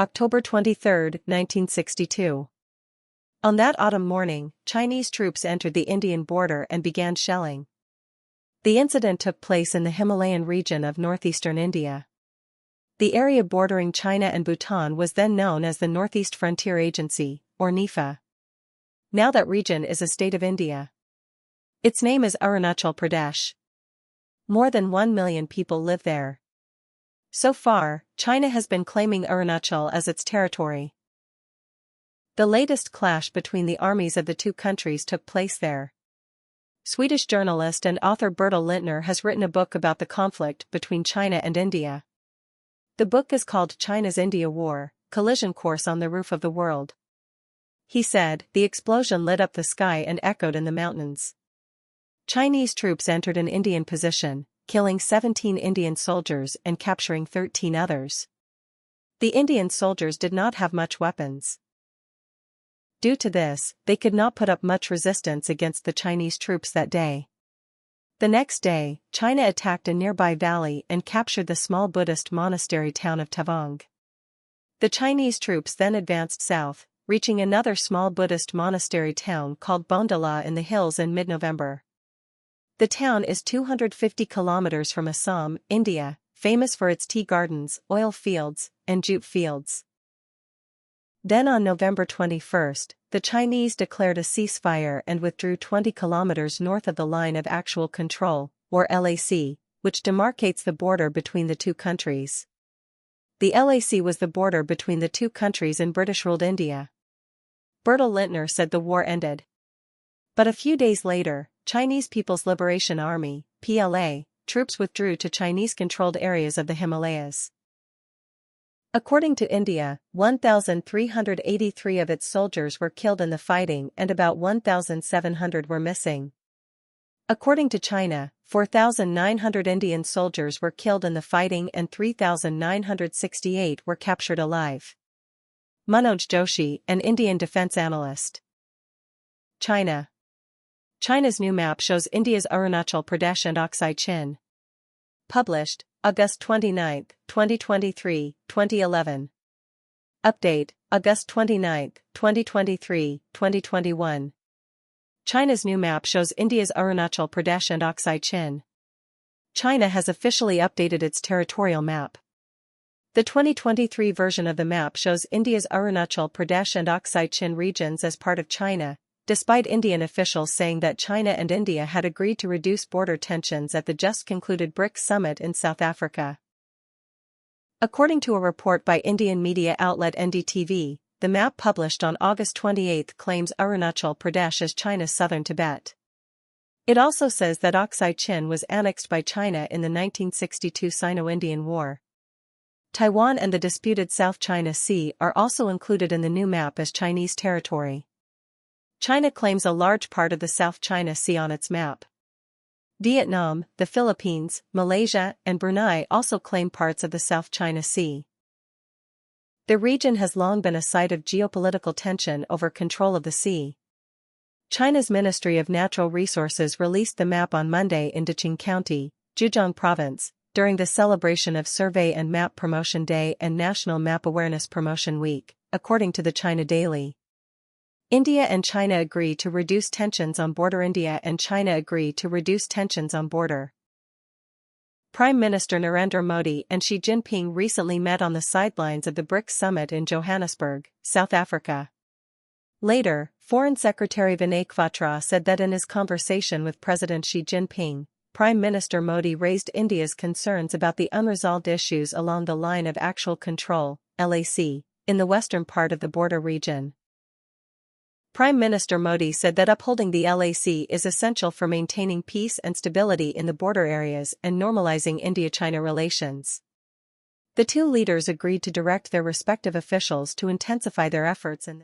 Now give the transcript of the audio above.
October 23, 1962. On that autumn morning, Chinese troops entered the Indian border and began shelling. The incident took place in the Himalayan region of northeastern India. The area bordering China and Bhutan was then known as the Northeast Frontier Agency, or NIFA. Now that region is a state of India. Its name is Arunachal Pradesh. More than 1 million people live there. So far, China has been claiming Arunachal as its territory. The latest clash between the armies of the two countries took place there. Swedish journalist and author Bertil Lintner has written a book about the conflict between China and India. The book is called China's India War, Collision Course on the Roof of the World. He said, the explosion lit up the sky and echoed in the mountains. Chinese troops entered an Indian position, killing 17 Indian soldiers and capturing 13 others. The Indian soldiers did not have much weapons. Due to this, they could not put up much resistance against the Chinese troops that day. The next day, China attacked a nearby valley and captured the small Buddhist monastery town of Tavong. The Chinese troops then advanced south, reaching another small Buddhist monastery town called Bondala in the hills in mid-November. The town is 250 kilometers from Assam, India, famous for its tea gardens, oil fields, and jute fields. Then on November 21, the Chinese declared a ceasefire and withdrew 20 kilometers north of the Line of Actual Control, or LAC, which demarcates the border between the two countries. The LAC was the border between the two countries in British-ruled India. Bertil Lintner said the war ended. But a few days later, Chinese People's Liberation Army, PLA, troops withdrew to Chinese-controlled areas of the Himalayas. According to India, 1,383 of its soldiers were killed in the fighting and about 1,700 were missing. According to China, 4,900 Indian soldiers were killed in the fighting and 3,968 were captured alive. Manoj Joshi, an Indian defense analyst. China. China's new map shows India's Arunachal Pradesh and Aksai Chin. Published, August 29, 2023, 2011. Update, August 29, 2023, 2021. China's new map shows India's Arunachal Pradesh and Aksai Chin. China has officially updated its territorial map. The 2023 version of the map shows India's Arunachal Pradesh and Aksai Chin regions as part of China, despite Indian officials saying that China and India had agreed to reduce border tensions at the just-concluded BRICS summit in South Africa. According to a report by Indian media outlet NDTV, the map published on August 28 claims Arunachal Pradesh as China's southern Tibet. It also says that Aksai Chin was annexed by China in the 1962 Sino-Indian War. Taiwan and the disputed South China Sea are also included in the new map as Chinese territory. China claims a large part of the South China Sea on its map. Vietnam, the Philippines, Malaysia, and Brunei also claim parts of the South China Sea. The region has long been a site of geopolitical tension over control of the sea. China's Ministry of Natural Resources released the map on Monday in Daqing County, Zhejiang Province, during the celebration of Survey and Map Promotion Day and National Map Awareness Promotion Week, according to the China Daily. India and China agree to reduce tensions on border. India and China agree to reduce tensions on border. Prime Minister Narendra Modi and Xi Jinping recently met on the sidelines of the BRICS summit in Johannesburg, South Africa. Later, Foreign Secretary Vinay Kwatra said that in his conversation with President Xi Jinping, Prime Minister Modi raised India's concerns about the unresolved issues along the Line of Actual Control, LAC, in the western part of the border region. Prime Minister Modi said that upholding the LAC is essential for maintaining peace and stability in the border areas and normalizing India-China relations. The two leaders agreed to direct their respective officials to intensify their efforts in